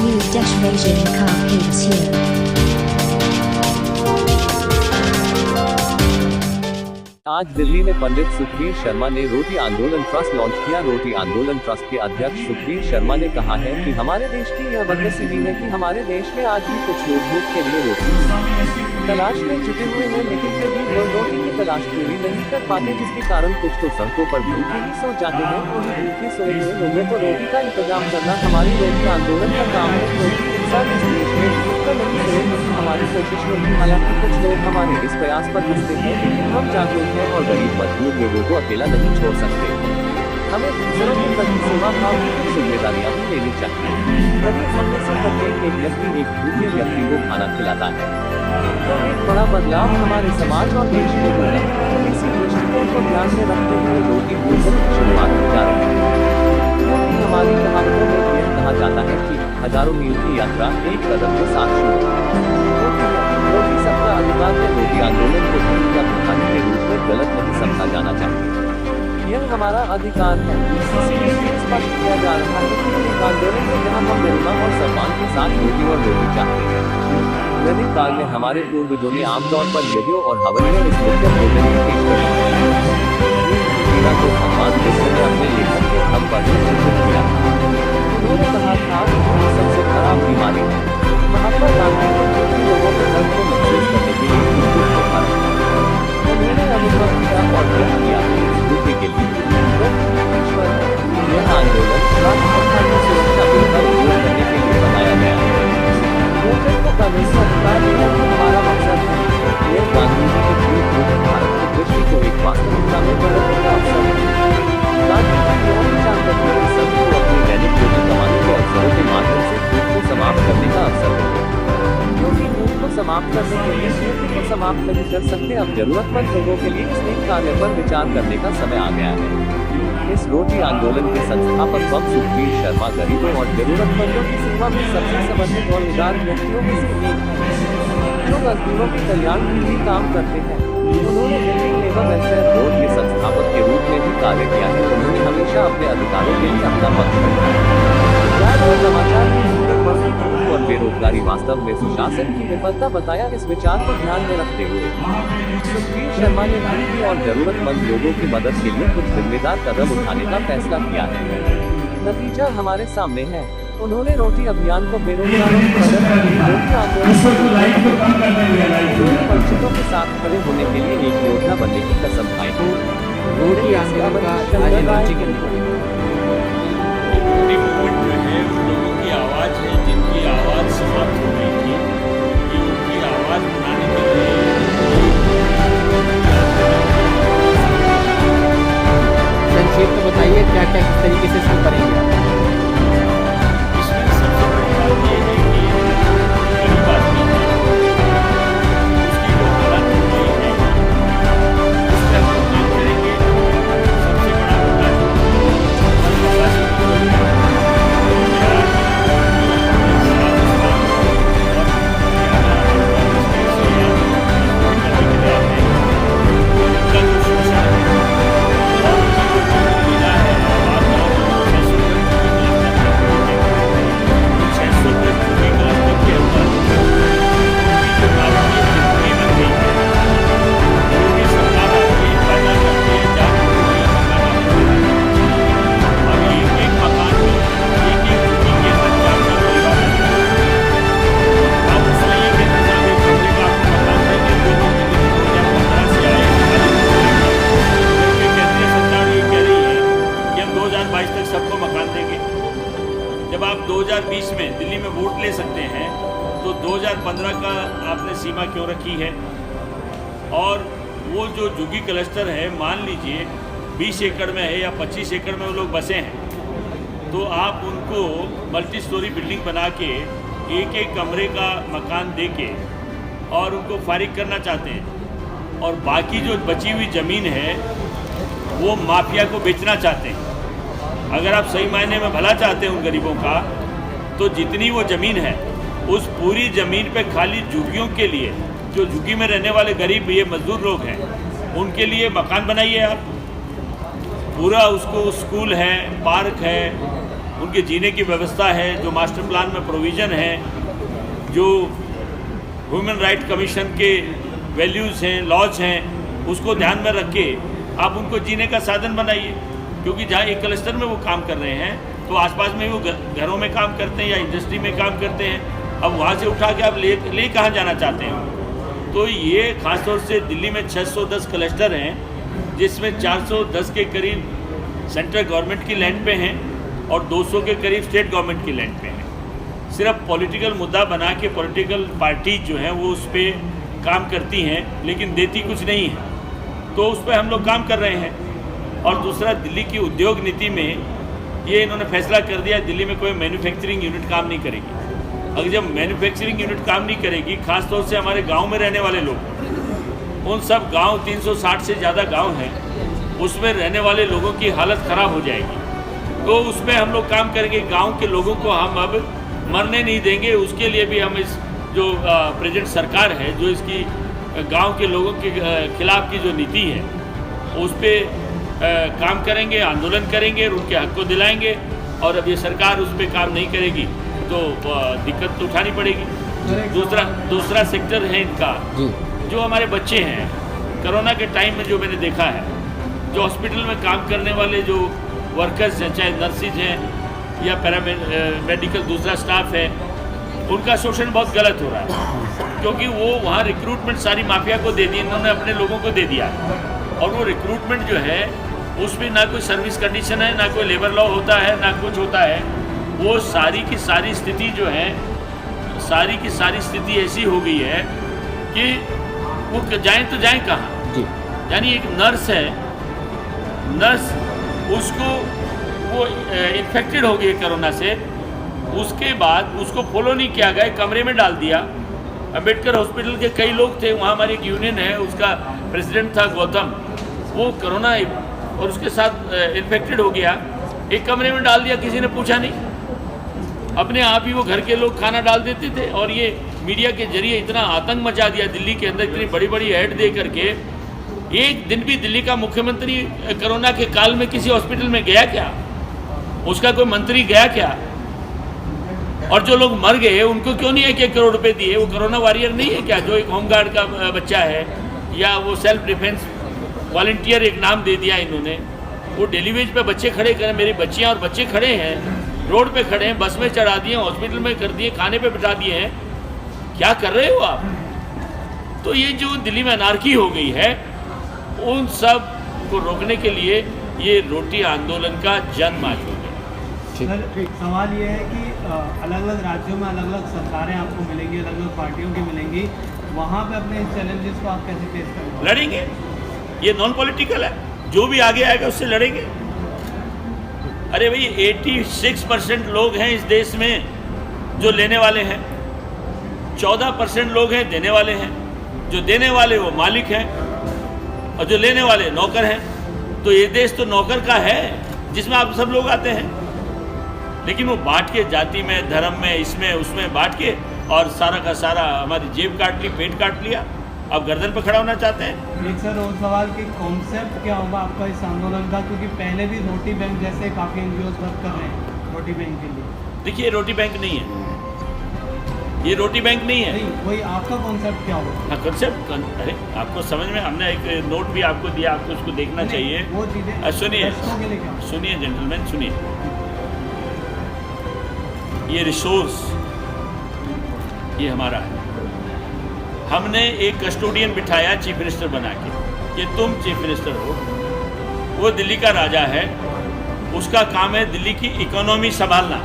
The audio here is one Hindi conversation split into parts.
Beijing Cup Pages here. आज दिल्ली में पंडित सुखबीर शर्मा ने रोटी आंदोलन ट्रस्ट लॉन्च किया। रोटी आंदोलन ट्रस्ट के अध्यक्ष सुखबीर शर्मा ने कहा है कि हमारे देश की यह बदनसीबी है कि हमारे देश में आज भी कुछ लोग भूख के लिए रोटी तलाश में जुटे हुए हैं, लेकिन फिर भी वो रोटी की तलाश पूरी नहीं कर पाते, जिसके कारण कुछ तो सड़कों पर भूखे ही सो जाते हैं। वही भूखे सोए हुए लोगों को रोटी का इंतजाम करना हमारी रोटी आंदोलन का काम है। रोटी इंसान इस देश में भूखा नहीं सोए, हमारी कोशिश होगी। हालांकि कुछ लोग हमारे इस प्रयास पर हंसते हैं, लेकिन हम जागरूक हैं और गरीब मजदूर लोगों को अकेला नहीं छोड़ सकते। हमें दूसरों के प्रति सेवा भाव की जिम्मेदारियां भी लेनी चाहिए। कभी हमने से प्रत्येक एक व्यक्ति एक भूखे व्यक्ति को खाना खिलाता है तो एक बड़ा बदलाव हमारे समाज और देश में होगा। इसी दृष्टिकोण को ध्यान में रखते हुए रोटी भोजन की शुरुआत की जा रही है, क्योंकि हमारी कहावतों में यह कहा जाता है कि हजारों मील की यात्रा एक कदम के साथ शुरू। रोटी सबका अधिकार है। रोटी आंदोलन को भूख या भिखारी के रूप में गलत नहीं समझा जाना चाहिए, यह हमारा अधिकार है। इसीलिए स्पष्ट किया जा रहा है कि एक आंदोलन में जहाँ हम गरिमा और सम्मान के साथ रोटी और रोटी चाहते हैं। वैदिक काल में हमारे पूर्वजों ने आमतौर पर यज्ञों और हवन में इस मुख्य भोजन की पेशकश को सम्मान देते हुए अपने लेखन के हम पर चित्रित किया। उन्होंने कहा था कि सबसे खराब बीमारी है। महात्मा गांधी ने लोगों के दर्द को महसूस करने के लिए उन्होंने अनुभव किया और व्यक्त किया भूखे के लिए यह आंदोलन सुरक्षा बिल का उपयोग करने के लिए बनाया गया है। भोजन को कानूनी अधिकार देना हमारा मकसद है। यह गांधी जी के पूरे भारत की दृष्टि को एक वास्तविकता में बदलने का अवसर है। गांधी जी यह विचार करते हुए सभी को अपनी दैनिक रोटी कमाने के अवसरों के माध्यम से भूख को समाप्त करने का अवसर है, क्योंकि भूख को समाप्त करने के लिए भूख को समाप्त नहीं कर सकते। अब जरूरतमंद लोगों के लिए इस नेक कार्य पर विचार करने का समय आ गया है। इस रोटी आंदोलन के संस्थापक बम सुखबीर शर्मा गरीबों और जरूरतमंदों की सेवा में सबसे समर्पित और उदार व्यक्तियों में से एक है, जो मजदूरों के कल्याण के लिए काम करते हैं। उन्होंने दिल्ली लेबर वेलफेयर बोर्ड के संस्थापक के रूप में भी कार्य किया है। उन्होंने हमेशा अपने अधिकारों के लिए अपना पक्ष रखा है। समाचार और बेरोजगारी वास्तव में सुशासन की विफलता बताया। इस विचार को ध्यान में रखते हुए सुखबीर शर्मा ने गरीबी और जरूरतमंद लोगों की मदद के लिए कुछ जिम्मेदार कदम उठाने का फैसला किया है। नतीजा हमारे सामने है। उन्होंने रोटी अभियान को बेरोजगारों की मदद के लिए रोटी आंदोलन वंचितों के साथ खड़े होने के लिए एक योजना बनने की कसम खाई। रोटी आंदोलन का आज आवाज है, जिनकी आवाज समाप्त हो गई थी, कि उनकी आवाज बनाने के लिए संक्षेप में बताइए क्या क्या किस तरीके से शुरू करेंगे। इसमें सबसे बड़ी बात यह है कि गरीब आदमी है, उसकी जो हालत हो गई है, उस पर हम काम करेंगे। सबसे बड़ा सबको मकान देंगे। जब आप 2020 में दिल्ली में वोट ले सकते हैं तो 2015 का आपने सीमा क्यों रखी है? और वो जो झुग्गी क्लस्टर है, मान लीजिए 20 एकड़ में है या 25 एकड़ में वो लोग बसे हैं, तो आप उनको मल्टी स्टोरी बिल्डिंग बना के एक एक कमरे का मकान दे के और उनको फारिग करना चाहते हैं, और बाकी जो बची हुई ज़मीन है वो माफिया को बेचना चाहते हैं। अगर आप सही मायने में भला चाहते हैं उन गरीबों का, तो जितनी वो ज़मीन है उस पूरी ज़मीन पे खाली झुग्गियों के लिए, जो झुग्गी में रहने वाले गरीब ये मजदूर लोग हैं, उनके लिए मकान बनाइए आप। पूरा उसको स्कूल है, पार्क है, उनके जीने की व्यवस्था है, जो मास्टर प्लान में प्रोविज़न है, जो ह्यूमन राइट कमीशन के वैल्यूज़ हैं, लॉज हैं, उसको ध्यान में रख के आप उनको जीने का साधन बनाइए। क्योंकि जहाँ एक क्लस्टर में वो काम कर रहे हैं तो आसपास में वो घरों में काम करते हैं या इंडस्ट्री में काम करते हैं। अब वहाँ से उठा के आप ले कहाँ जाना चाहते हैं? तो ये ख़ासतौर से दिल्ली में 610 क्लस्टर हैं, जिसमें 410 के करीब सेंट्रल गवर्नमेंट की लैंड पे हैं और 200 के करीब स्टेट गवर्नमेंट की लैंड पे हैं। सिर्फ पॉलिटिकल मुद्दा बना के पॉलिटिकल पार्टी जो हैं वो उस पर काम करती हैं, लेकिन देती कुछ नहीं है। तो उस पर हम लोग काम कर रहे हैं। और दूसरा, दिल्ली की उद्योग नीति में ये इन्होंने फैसला कर दिया, दिल्ली में कोई मैन्युफैक्चरिंग यूनिट काम नहीं करेगी। अगर जब मैन्युफैक्चरिंग यूनिट काम नहीं करेगी, खासतौर से हमारे गांव में रहने वाले लोग, उन सब गांव 360 से ज़्यादा गांव हैं, उसमें रहने वाले लोगों की हालत ख़राब हो जाएगी। तो उस पर हम लोग काम करेंगे। गांव के लोगों को हम अब मरने नहीं देंगे। उसके लिए भी हम इस जो प्रेजेंट सरकार है, जो इसकी गांव के लोगों के खिलाफ की जो नीति है, उस पर काम करेंगे, आंदोलन करेंगे, उनके हक को दिलाएंगे। और अब ये सरकार उस पर काम नहीं करेगी तो दिक्कत तो उठानी पड़ेगी। दूसरा सेक्टर है इनका, जो हमारे बच्चे हैं। कोरोना के टाइम में जो मैंने देखा है, जो हॉस्पिटल में काम करने वाले जो वर्कर्स हैं, चाहे नर्सिज हैं या पैरामेडिकल दूसरा स्टाफ है, उनका शोषण बहुत गलत हो रहा है। क्योंकि वो वहाँ रिक्रूटमेंट सारी माफिया को दे दी, इन्होंने अपने लोगों को दे दिया। और वो रिक्रूटमेंट जो है उसमें ना कोई सर्विस कंडीशन है, ना कोई लेबर लॉ होता है, ना कुछ होता है। वो सारी की सारी स्थिति जो है, सारी की सारी स्थिति ऐसी हो गई है कि वो जाएं तो जाएं कहाँ। यानी एक नर्स है, नर्स उसको वो इन्फेक्टेड हो गई कोरोना से, उसके बाद उसको फॉलो नहीं किया गया, कमरे में डाल दिया। अम्बेडकर हॉस्पिटल के कई लोग थे, वहाँ हमारी एक यूनियन है, उसका प्रेसिडेंट था गौतम, वो कोरोना और उसके साथ इन्फेक्टेड हो गया, एक कमरे में डाल दिया, किसी ने पूछा नहीं। अपने आप ही वो घर के लोग खाना डाल देते थे। और ये मीडिया के जरिए इतना आतंक मचा दिया दिल्ली के अंदर, इतनी बड़ी बड़ी ऐड दे करके। एक दिन भी दिल्ली का मुख्यमंत्री कोरोना के काल में किसी हॉस्पिटल में गया क्या? उसका कोई मंत्री गया क्या? और जो लोग मर गए उनको क्यों नहीं 1-1 करोड़ रुपए दिए? वो कोरोना वॉरियर नहीं है क्या? जो एक होमगार्ड का बच्चा है या वो सेल्फ डिफेंस वॉलंटियर, एक नाम दे दिया इन्होंने। वो डेली वेज पे बच्चे खड़े करें, मेरी बच्चियां और बच्चे खड़े हैं, रोड पे खड़े हैं, बस में चढ़ा दिए, हॉस्पिटल में कर दिए, खाने पे बिठा दिए हैं। क्या कर रहे हो आप? तो ये जो दिल्ली में अनार्की हो गई है, उन सब को रोकने के लिए ये रोटी आंदोलन का जन्म आज हो गया। सवाल ये है कि अलग अलग राज्यों में अलग अलग सरकारें आपको मिलेंगी, अलग अलग पार्टियों की मिलेंगी, वहाँ पे अपने चैलेंजेस को आप कैसे फेस करेंगे? लड़ेंगे, ये नॉन पॉलिटिकल है, जो भी आगे आएगा उससे लड़ेंगे। अरे भाई 86% लोग हैं इस देश में जो लेने वाले हैं, 14% लोग हैं देने वाले हैं। जो देने वाले वो मालिक हैं और जो लेने वाले नौकर हैं। तो ये देश तो नौकर का है जिसमें आप सब लोग आते हैं, लेकिन वो बांट के जाति में, धर्म में, इसमें उसमें बांट के और सारा का सारा हमारी जेब काट ली, पेट काट लिया। अब गर्दन पर खड़ा होना चाहते हैं। एक सर और सवाल कि कॉन्सेप्ट क्या होगा आपका इस आंदोलन का? क्योंकि पहले भी रोटी बैंक जैसे काफ़ी NGOs वर्क कर रहे हैं रोटी बैंक के लिए। देखिए, रोटी बैंक नहीं है, ये रोटी बैंक नहीं है। नहीं, वही आपका कॉन्सेप्ट क्या होगा? हाँ, कॉन्सेप्ट, अरे आपको समझ में, हमने एक नोट भी आपको दिया, आपको उसको देखना चाहिए। वो चीज़ें सुनिए सुनिए जेंटलमैन, सुनिए। ये रिसोर्स ये हमारा है। हमने एक कस्टोडियन बिठाया चीफ मिनिस्टर बना के कि तुम चीफ मिनिस्टर हो, वो दिल्ली का राजा है, उसका काम है दिल्ली की इकोनॉमी संभालना,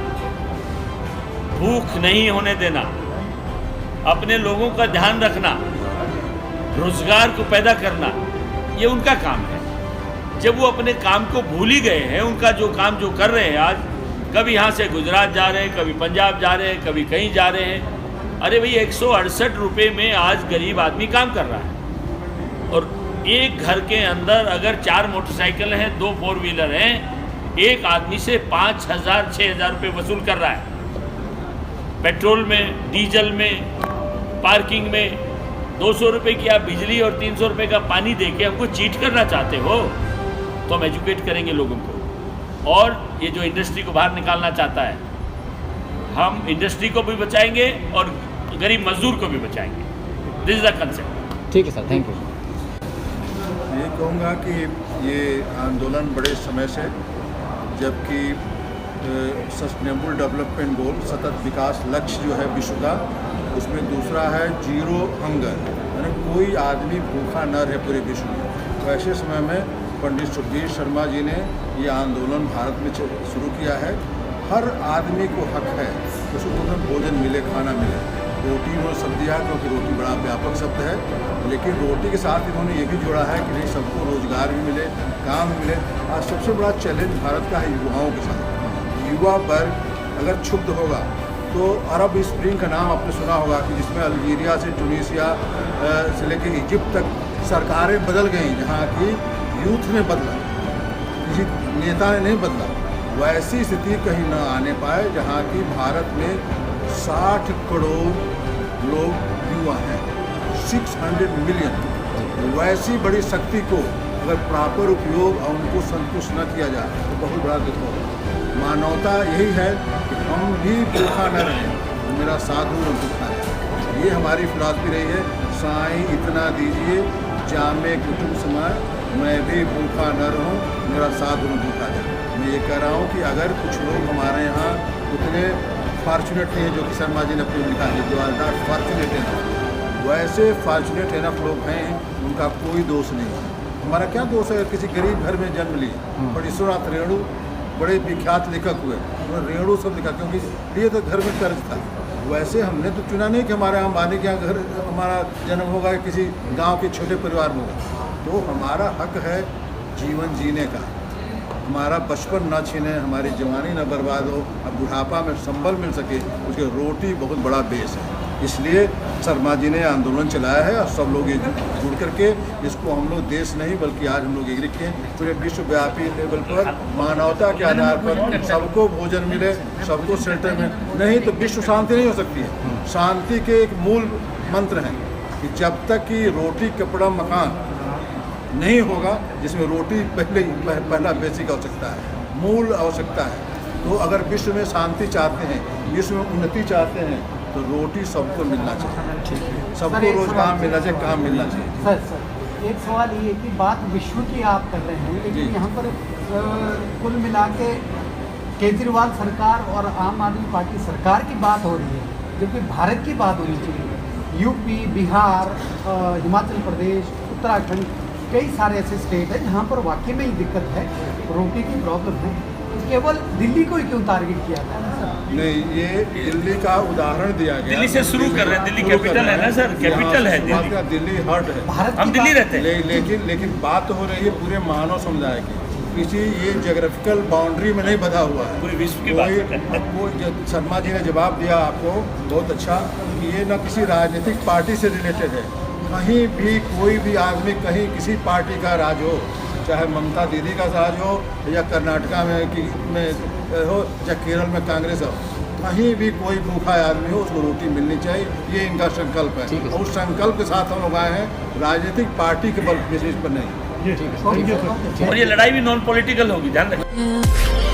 भूख नहीं होने देना, अपने लोगों का ध्यान रखना, रोजगार को पैदा करना, ये उनका काम है। जब वो अपने काम को भूल ही गए हैं, उनका जो काम जो कर रहे हैं आज, कभी यहाँ से गुजरात जा रहे हैं, कभी पंजाब जा रहे हैं, कभी कहीं जा रहे हैं। अरे भाई 168 रुपये में आज गरीब आदमी काम कर रहा है। और एक घर के अंदर अगर 4 मोटरसाइकिल हैं, 2 4 व्हीलर हैं, एक आदमी से 5,000 6,000 रुपये वसूल कर रहा है। पेट्रोल में, डीजल में, पार्किंग में 200 रुपये की आप बिजली और 300 रुपये का पानी दे के हमको चीट करना चाहते हो, तो हम एजुकेट करेंगे लोगों को। और ये जो इंडस्ट्री को बाहर निकालना चाहता है, हम इंडस्ट्री को भी बचाएंगे और गरीब मजदूर को भी बचाएंगे। This is the concept. ठीक है सर, थैंक यू। ये कहूँगा कि ये आंदोलन बड़े समय से, जबकि सस्टेनेबल डेवलपमेंट गोल सतत विकास लक्ष्य जो है विश्व का, उसमें दूसरा है जीरो हंगर, यानी कोई आदमी भूखा न रहे पूरे विश्व में। तो ऐसे समय में पंडित सुखबीर शर्मा जी ने ये आंदोलन भारत में शुरू किया है। हर आदमी को हक है कि उसको भोजन मिले, खाना मिले। रोटी उन्होंने शब्द दिया क्योंकि रोटी बड़ा व्यापक शब्द है, लेकिन रोटी के साथ इन्होंने ये भी जोड़ा है कि नहीं, सबको रोजगार भी मिले, काम भी मिले। आज सबसे बड़ा चैलेंज भारत का है युवाओं के साथ। युवा वर्ग अगर क्षुब्ध होगा तो अरब स्प्रिंग का नाम आपने सुना होगा कि जिसमें अल्जीरिया से ट्यूनीशिया से लेकर इजिप्ट तक सरकारें बदल गई, जहाँ की यूथ ने बदला, किसी नेता ने नहीं बदला। वैसी स्थिति कहीं न आने पाए जहाँ की भारत में 60 करोड़ लोग युवा हैं, 600 मिलियन। वैसी बड़ी शक्ति को अगर प्रॉपर उपयोग और उनको संतुष्ट न किया जाए तो बहुत बड़ा दुख होगा। मानवता यही है कि हम भी भूखा न रहें, मेरा साधु न भूखा है। ये हमारी फिलॉसफी रही है। साईं इतना दीजिए जामे कुटुंब समाए, मैं भी भूखा न रहूं, मेरा साधु न भूखा जाए। मैं ये कह रहा हूँ कि अगर कुछ लोग हमारे यहाँ उतने फॉर्चुनेट नहीं है, जो कि शर्मा जी ने अपने लिखा है, जो आर नॉट फॉर्चुनेट इनफ, वैसे फॉर्चुनेट इनफ लोग हैं, उनका कोई दोष नहीं है। हमारा क्या दोष है? किसी गरीब घर में जन्म लिए। और ईश्वरनाथ रेणु बड़े विख्यात लेखक हुए, उन्होंने रेणु सब लिखा क्योंकि लिए तो घर में कर्ज था। वैसे हमने तो चुना नहीं कि हमारे अंबानी के यहाँ घर हमारा जन्म होगा, किसी गांव के छोटे परिवार में होगा। तो हमारा हक है जीवन जीने का, हमारा बचपन ना छीने, हमारी जवानी ना बर्बाद हो, अब बुढ़ापा में संबल मिल सके, उसके रोटी बहुत बड़ा बेस है। इसलिए शर्मा जी ने आंदोलन चलाया है और सब लोग जुड़ करके इसको हम लोग देश नहीं बल्कि आज हम लोग एक लिखे पूरे विश्वव्यापी लेवल पर मानवता के आधार पर सबको भोजन मिले, सबको सेंटर में, नहीं तो विश्व शांति नहीं हो सकती है। शांति के एक मूल मंत्र हैं कि जब तक कि रोटी कपड़ा मकान नहीं होगा, जिसमें रोटी पहला बेसिक आवश्यकता है, मूल आवश्यकता है। तो अगर विश्व में शांति चाहते हैं, विश्व में उन्नति चाहते हैं, तो रोटी सबको मिलना चाहिए, सबको रोजगार मिलना चाहिए, काम मिलना चाहिए। सर एक सवाल ये कि बात विश्व की आप कर रहे हैं, लेकिन यहाँ पर कुल मिला के केजरीवाल सरकार और आम आदमी पार्टी सरकार की बात हो रही है, जबकि भारत की बात होनी चाहिए। यूपी, बिहार, हिमाचल प्रदेश, उत्तराखंड, कई सारे ऐसे स्टेट हैं जहाँ पर वाकई में ही दिक्कत है, रोटी की प्रॉब्लम है। केवल दिल्ली को ही क्यों टारगेट किया था? नहीं, ये दिल्ली का उदाहरण दिया गया। दिल्ली से शुरू कर रहे हैं, दिल्ली कैपिटल है ना सर, कैपिटल है दिल्ली, दिल्ली हर्ट है, हम दिल्ली रहते हैं। लेकिन बात हो रही है पूरे मानव समुदाय की, किसी ये जोग्राफिकल बाउंड्री में नहीं बधा हुआ है, पूरे विश्व की बात। वो शर्मा जी ने जवाब दिया आपको बहुत अच्छा कि ये न किसी राजनीतिक पार्टी से रिलेटेड है। कहीं भी कोई भी आदमी कहीं किसी पार्टी का राज हो, चाहे ममता दीदी का राज हो या कर्नाटका में हो या केरल में कांग्रेस हो, कहीं भी कोई भूखा आदमी हो उसको रोटी मिलनी चाहिए, ये इनका संकल्प है। और उस संकल्प के साथ हम लोग आए हैं, राजनीतिक पार्टी के बल बेसिस पर नहीं। और ये लड़ाई भी नॉन पॉलिटिकल होगी, ध्यान रखिए।